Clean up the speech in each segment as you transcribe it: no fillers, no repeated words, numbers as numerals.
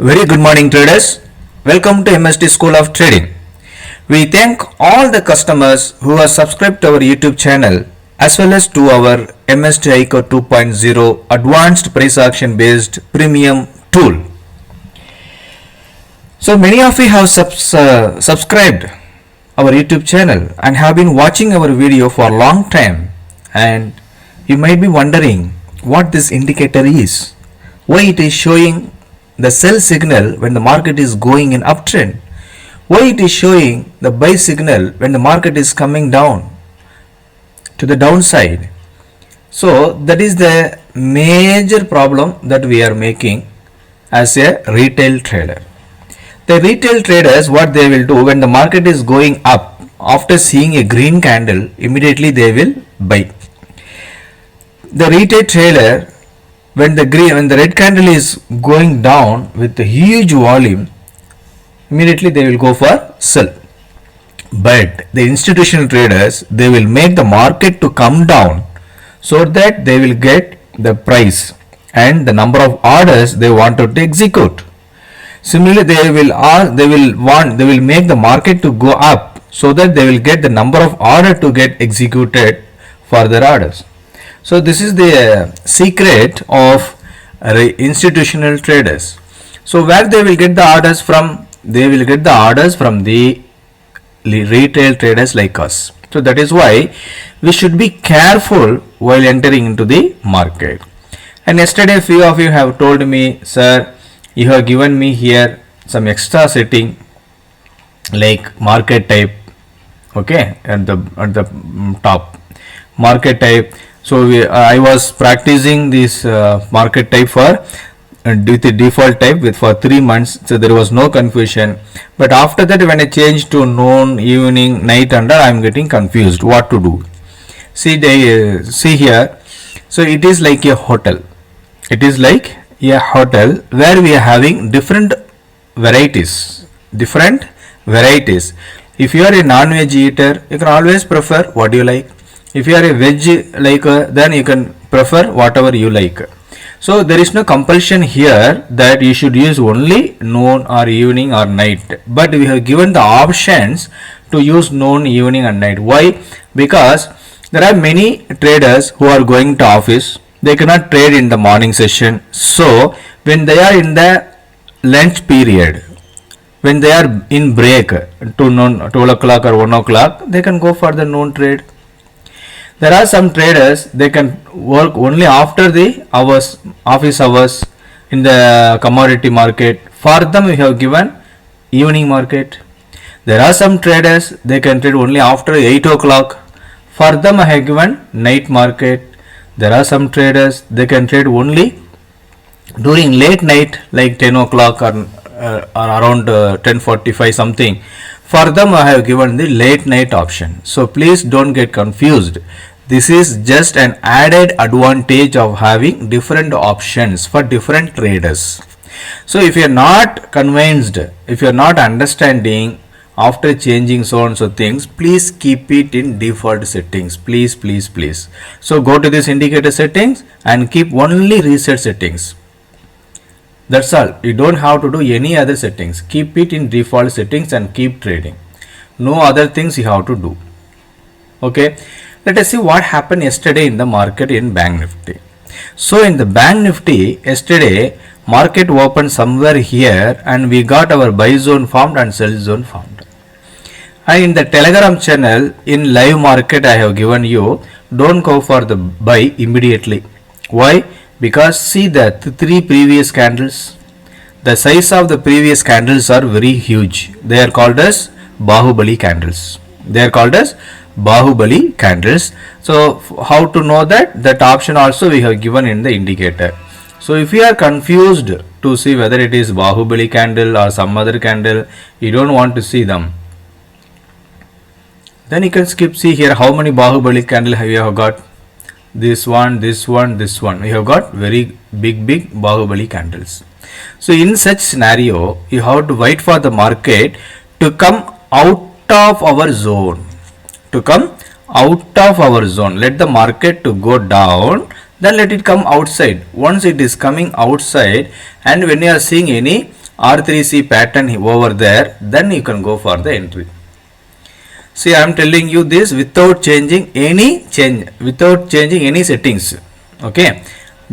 Very good morning traders. Welcome to MST School of Trading. We thank all the customers who are subscribed to our YouTube channel as well as to our MST iCore 2.0 advanced price action based premium tool. So many of you have subscribed our YouTube channel and have been watching our video for a long time, and you might be wondering what this indicator is, why it is showing the sell signal when the market is going in uptrend, why it is showing the buy signal when the market is coming down to the downside. So that is the major problem that we are making as a retail trader. The retail traders, what they will do when the market is going up, after seeing a green candle, immediately they will buy. The retail trader, when the red candle is going down with a huge volume, immediately they will go for sell. But the institutional traders, they will make the market to come down so that they will get the price and the number of orders they wanted to execute. Similarly, they will make the market to go up so that they will get the number of orders to get executed for their orders. So this is the secret of institutional traders. So where they will get the orders from? They will get the orders from the retail traders like us. So that is why we should be careful while entering into the market. And yesterday few of you have told me, sir, you have given me here some extra setting like market type, okay, at the top, market type. So I was practicing this market type with the default type for 3 months, so there was no confusion. But after that, when I changed to noon, evening, night under, I am getting confused what to do. See here. So it is like a hotel. It is like a hotel where we are having different varieties. If you are a non-veg eater, you can always prefer what you like. If you are a veg liker, then you can prefer whatever you like. So there is no compulsion here that you should use only noon or evening or night. But we have given the options to use noon, evening and night. Why? Because there are many traders who are going to office. They cannot trade in the morning session. So when they are in the lunch period, when they are in break to noon, 12 o'clock or 1 o'clock, they can go for the noon trade. There are some traders, they can work only after the office hours in the commodity market. For them we have given evening market. There are some traders, they can trade only after 8 o'clock. For them I have given night market. There are some traders, they can trade only during late night like 10 o'clock or around 10:45 something. For them I have given the late night option. So please don't get confused. This is just an added advantage of having different options for different traders. So if you are not convinced, if you are not understanding after changing so and so things, please keep it in default settings. Please. So go to this indicator settings and keep only reset settings. That's all. You don't have to do any other settings. Keep it in default settings and keep trading. No other things you have to do. Okay. Let us see what happened yesterday in the market in Bank Nifty. So in the Bank Nifty, yesterday market opened somewhere here and we got our buy zone formed and sell zone formed. And in the Telegram channel in live market I have given you, don't go for the buy immediately. Why? Because see the 3 previous candles, the size of the previous candles are very huge. They are called as Bahubali candles. So how to know that? That option also we have given in the indicator. So if you are confused to see whether it is Bahubali candle or some other candle, you don't want to see them, then you can skip. See here how many Bahubali candle have you got. This one. We have got very big Bahubali candles. So in such scenario, you have to wait for the market to come out of our zone. Let the market to go down, then let it come outside. Once it is coming outside, and when you are seeing any R3C pattern over there, then you can go for the entry. See, I am telling you this without changing any settings. Okay,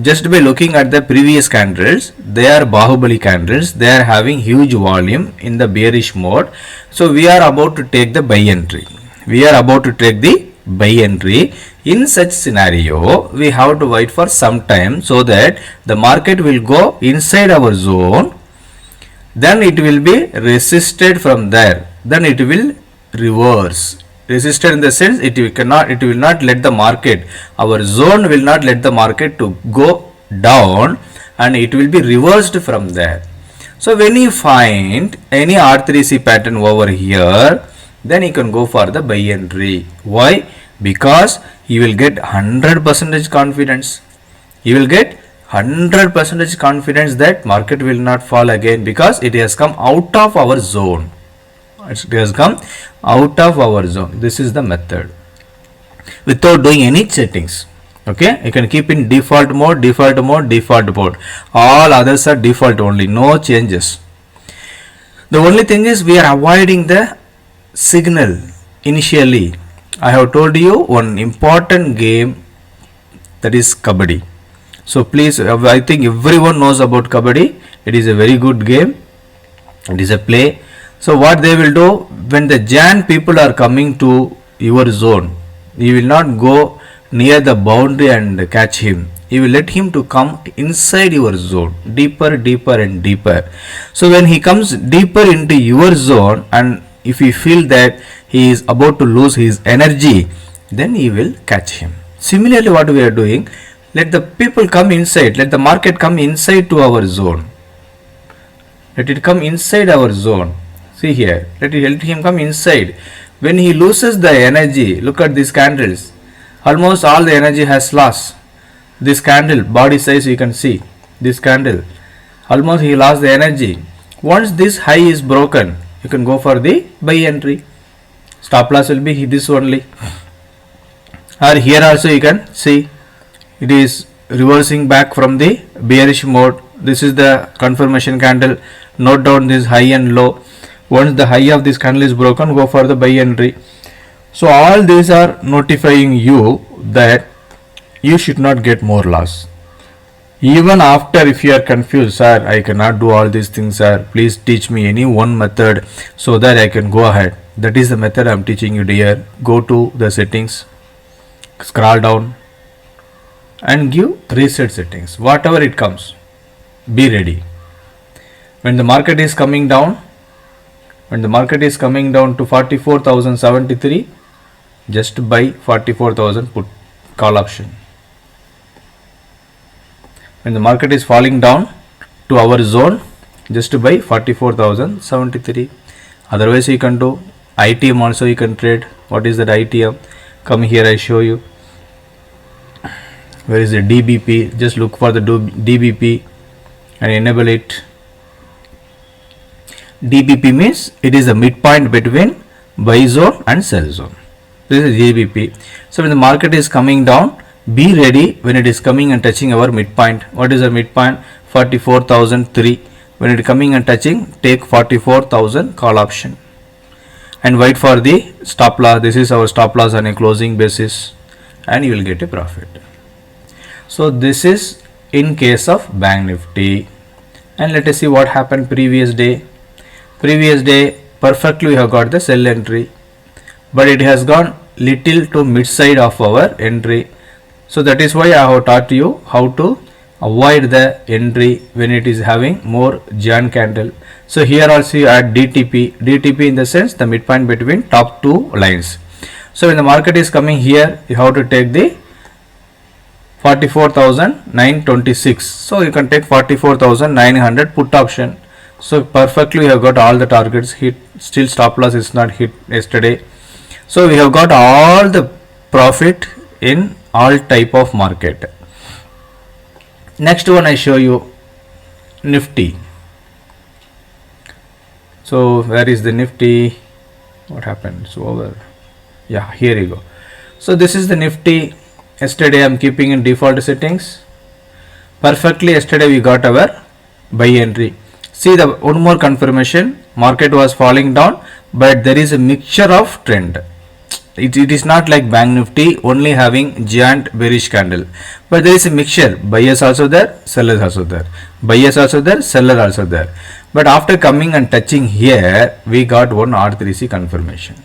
just by looking at the previous candles, they are Bahubali candles, they are having huge volume in the bearish mode. So we are about to take the buy entry. In such scenario, we have to wait for some time so that the market will go inside our zone, then it will be resisted from there, then it will reverse. Resisted in the sense it will not let the market, our zone will not let the market to go down, and it will be reversed from there. So when you find any R3C pattern over here, then you can go for the buy entry. Why? Because you will get 100% confidence. That market will not fall again, because it has come out of our zone. This is the method without doing any settings. Okay, you can keep in default mode. All others are default only, no changes. The only thing is we are avoiding the signal initially. I have told you one important game, that is Kabaddi. So please, I think everyone knows about Kabaddi. It is a very good game. It is a play. So what they will do, when the Jan people are coming to your zone, you will not go near the boundary and catch him. You will let him to come inside your zone, deeper and deeper. So when he comes deeper into your zone, and if you feel that he is about to lose his energy, then you will catch him. Similarly, what we are doing, let the people come inside, let the market come inside to our zone. Let it come inside our zone. See here, let him come inside. When he loses the energy, look at these candles. Almost all the energy has lost. This candle, body size you can see. This candle, almost he lost the energy. Once this high is broken, you can go for the buy entry. Stop loss will be this only. Or here also you can see, it is reversing back from the bearish mode. This is the confirmation candle. Note down this high and low. Once the high of this candle is broken, go for the buy entry. So all these are notifying you that you should not get more loss. Even after, if you are confused, sir, I cannot do all these things, sir, please teach me any one method so that I can go ahead. That is the method I am teaching you, dear. Go to the settings, scroll down and give reset settings. Whatever it comes, be ready. When the market is coming down, to 44,073, just buy 44,000 put call option. When the market is falling down to our zone, just to buy 44,073. Otherwise you can do ITM also, you can trade. What is that ITM? Come here, I show you. Where is the DBP? Just look for the DBP and enable it. DBP means it is the midpoint between buy zone and sell zone. This is DBP. So when the market is coming down, be ready when it is coming and touching our midpoint. What is the midpoint? 44,003. When it is coming and touching, take 44,000 call option and wait for the stop loss. This is our stop loss on a closing basis, and you will get a profit. So this is in case of Bank Nifty. And let us see what happened previous day. Previous day perfectly we have got the sell entry, but it has gone little to mid side of our entry. So that is why I have taught you how to avoid the entry when it is having more Jan candle. So here also you add DTP in the sense the midpoint between top two lines. So when the market is coming here, you have to take the 44,926. So you can take 44,900 put option. So perfectly we have got all the targets hit. Still stop loss is not hit yesterday. So we have got all the profit in all type of market. Next one I show you Nifty. So where is the Nifty? What happened? So over. Yeah, here you go. So this is the Nifty. Yesterday I am keeping in default settings. Perfectly yesterday we got our buy entry. See the one more confirmation, market was falling down, but there is a mixture of trend. It is not like Bank Nifty only having giant bearish candle, but there is a mixture, buyers also there, sellers also there, buyers also there, seller also there. But after coming and touching here, we got one R3C confirmation.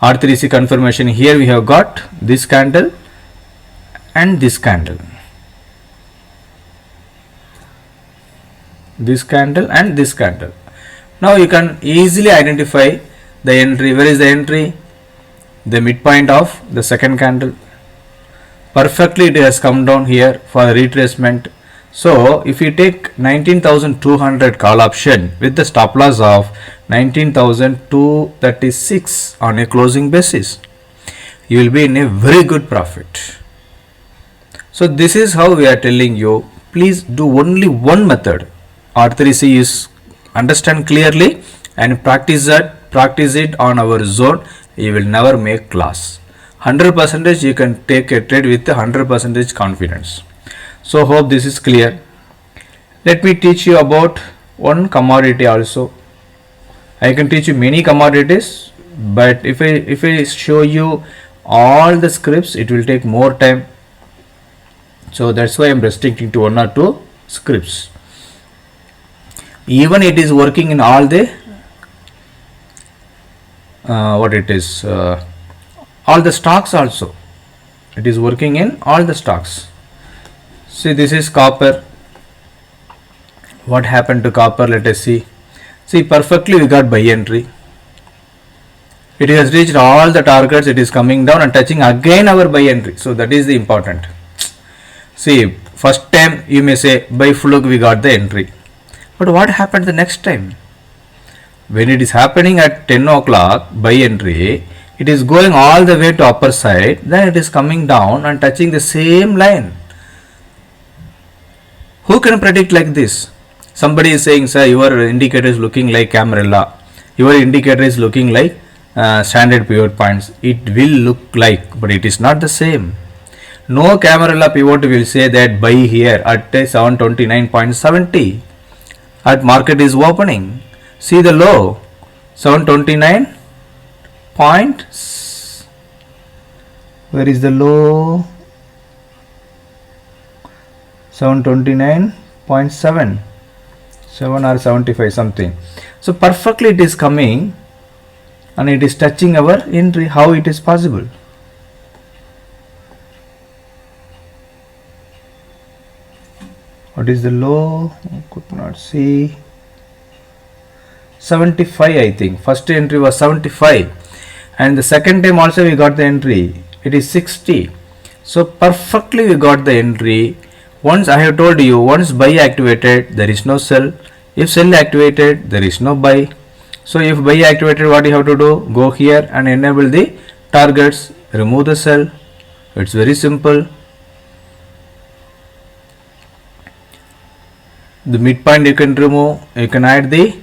R3C confirmation, here we have got this candle and this candle, this candle and this candle. Now you can easily identify the entry. Where is the entry? The midpoint of the second candle. Perfectly it has come down here for retracement. So if you take 19,200 call option with the stop loss of 19,236 on a closing basis, you will be in a very good profit. So this is how we are telling you, please do only one method. R3C is understand clearly and practice it on our zone. You will never make loss. 100% you can take a trade with 100% confidence. So hope this is clear. Let me teach you about one commodity also. I can teach you many commodities, but if I show you all the scripts, it will take more time. So that's why I am restricting to one or two scripts. Even it is working in all the all the stocks also. It is working in all the stocks. See, this is copper. What happened to copper? Let us see. See, perfectly we got buy entry. It has reached all the targets. It is coming down and touching again our buy entry. So that is the important. See, first time you may say by fluke we got the entry. But what happened the next time? When it is happening at 10 o'clock buy entry, it is going all the way to upper side, then it is coming down and touching the same line. Who can predict like this? Somebody is saying, sir, your indicator is looking like Camarilla, your indicator is looking like standard pivot points. It will look like, but it is not the same. No Camarilla pivot will say that buy here at 729.70 at market is opening. See the low, 729 point, where is the low? 729.7, 7 or 75 something. So perfectly it is coming and it is touching our entry. How it is possible? What is the low? I could not see. 75 I think. First entry was 75 and the second time also we got the entry. It is 60. So perfectly we got the entry. Once I have told you, once buy activated, there is no sell. If sell activated, there is no buy. So if buy activated, what you have to do? Go here and enable the targets, remove the sell. It's very simple. The midpoint you can remove, you can add the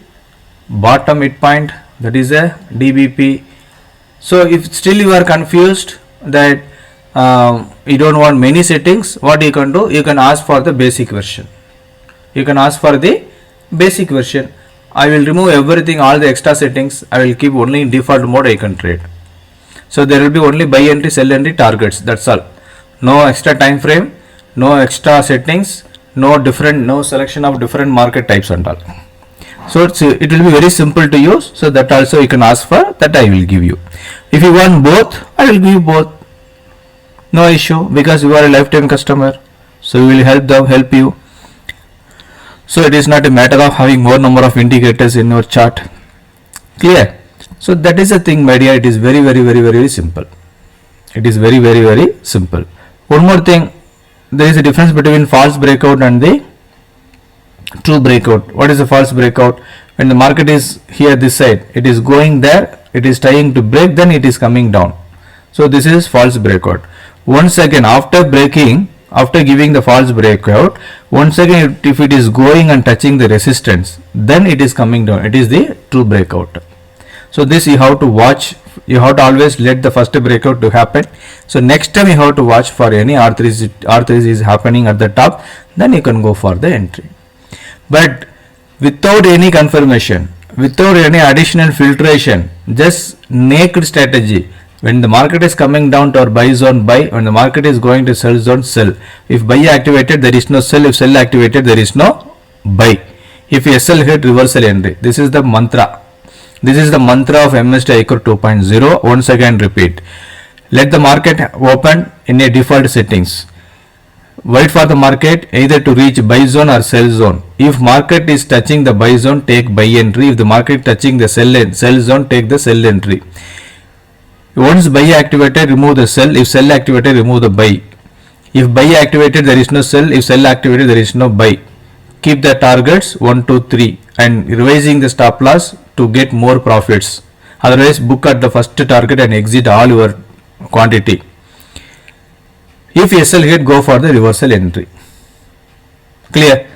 bottom midpoint, that is a DBP. So if still you are confused that you don't want many settings, what you can do? You can ask for the basic version. You can ask for the basic version. I will remove everything, all the extra settings. I will keep only in default mode I can trade. So there will be only buy entry, sell entry, targets. That's all. No extra time frame, no extra settings, no selection of different market types and all. So it will be very simple to use. So that also you can ask for, that I will give you. If you want both, I will give you both. No issue, because you are a lifetime customer. So we will help you. So it is not a matter of having more number of indicators in your chart. Clear? So that is the thing, my dear. It is very, very, very, very simple. It is very, very, very simple. One more thing, there is a difference between false breakout and the true breakout. What is a false breakout? When the market is here this side, it is going there, it is trying to break, then it is coming down. So this is false breakout. Once again, after breaking, after giving the false breakout, once again if it is going and touching the resistance, then it is coming down. It is the true breakout. So this you have to watch. You have to always let the first breakout to happen. So next time you have to watch for any R3 is happening at the top, then you can go for the entry. But without any confirmation, without any additional filtration, just naked strategy. When the market is coming down to our buy zone, buy. When the market is going to sell zone, sell. If buy activated, there is no sell. If sell activated, there is no buy. If SL hit, reversal entry. This is the mantra. This is the mantra of MST iCore 2.0. Once again repeat. Let the market open in a default settings. Wait for the market either to reach buy zone or sell zone. If market is touching the buy zone, take buy entry. If the market touching the sell zone, take the sell entry. Once buy activated, remove the sell. If sell activated, remove the buy. If buy activated, there is no sell. If sell activated, there is no buy. Keep the targets 1, 2, 3 and revising the stop loss to get more profits. Otherwise, book at the first target and exit all your quantity. If SL hit, go for the reversal entry. Clear?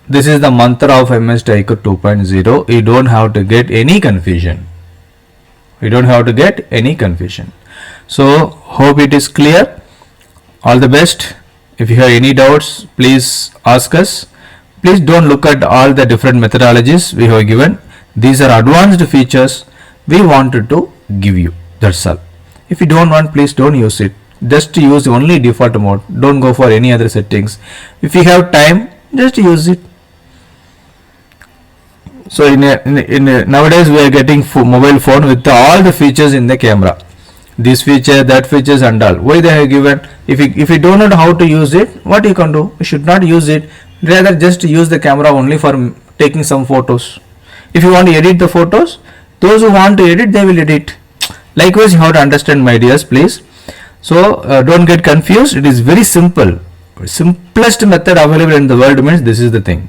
This is the mantra of MST iCore 2.0. You don't have to get any confusion. You don't have to get any confusion. So, hope it is clear. All the best. If you have any doubts, please ask us. Please don't look at all the different methodologies we have given. These are advanced features we wanted to give you. That's all. If you don't want, please don't use it. Just use only default mode. Don't go for any other settings. If you have time, just use it. So nowadays we are getting mobile phone with all the features in the camera. This feature, that features and all. Why they have given? If you don't know how to use it, what you can do? You should not use it. Rather just use the camera only for taking some photos. If you want to edit the photos, those who want to edit, they will edit. Likewise, you have to understand, my dears, please. So don't get confused. It is very simple. Simplest method available in the world means this is the thing.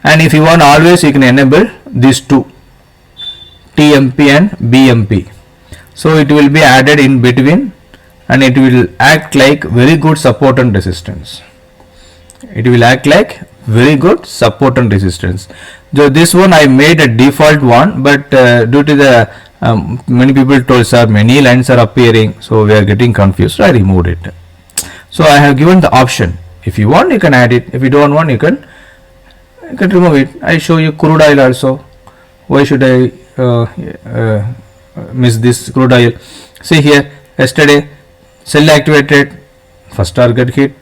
And if you want, always you can enable these two, TMP and BMP. So it will be added in between and it will act like very good support and resistance. It will act like very good support and resistance. So this one I made a default one, but due to the many people told, sir, many lines are appearing, so we are getting confused, so I removed it. So I have given the option. If you want, you can add it. If you don't want, you can remove it. I show you crude oil also. Why should I miss this crude oil? See here, yesterday sell activated, first target hit,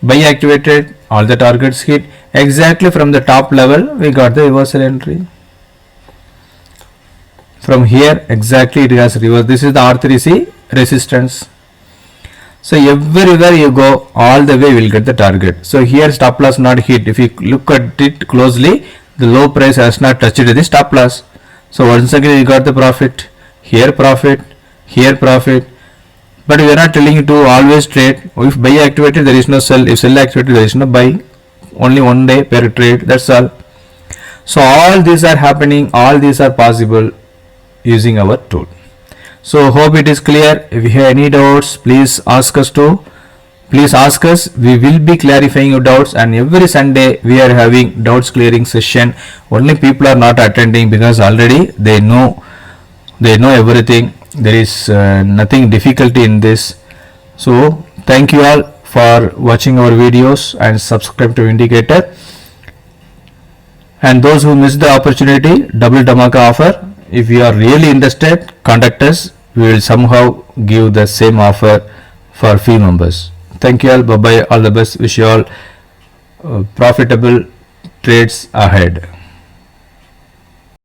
buy activated, all the targets hit. Exactly from the top level we got the reversal entry. From here exactly it has reversed. This is the R3C resistance. So everywhere you go, all the way you will get the target. So here stop loss not hit. If you look at it closely, the low price has not touched the stop loss. So once again you got the profit. Here profit, here profit. But we are not telling you to always trade. If buy activated, there is no sell. If sell activated, there is no buy. Only one day per trade. That's all. So all these are happening. All these are possible using our tool. So hope it is clear. If you have any doubts, please ask us to. Please ask us. We will be clarifying your doubts, and every Sunday we are having doubts clearing session. Only people are not attending because already they know everything. There is nothing difficulty in this. So thank you all for watching our videos and subscribe to Indicator. And those who missed the opportunity, double dhamaka offer. If you are really interested, contact us. We will somehow give the same offer for few members. Thank you all. Bye bye. All the best. Wish you all profitable trades ahead.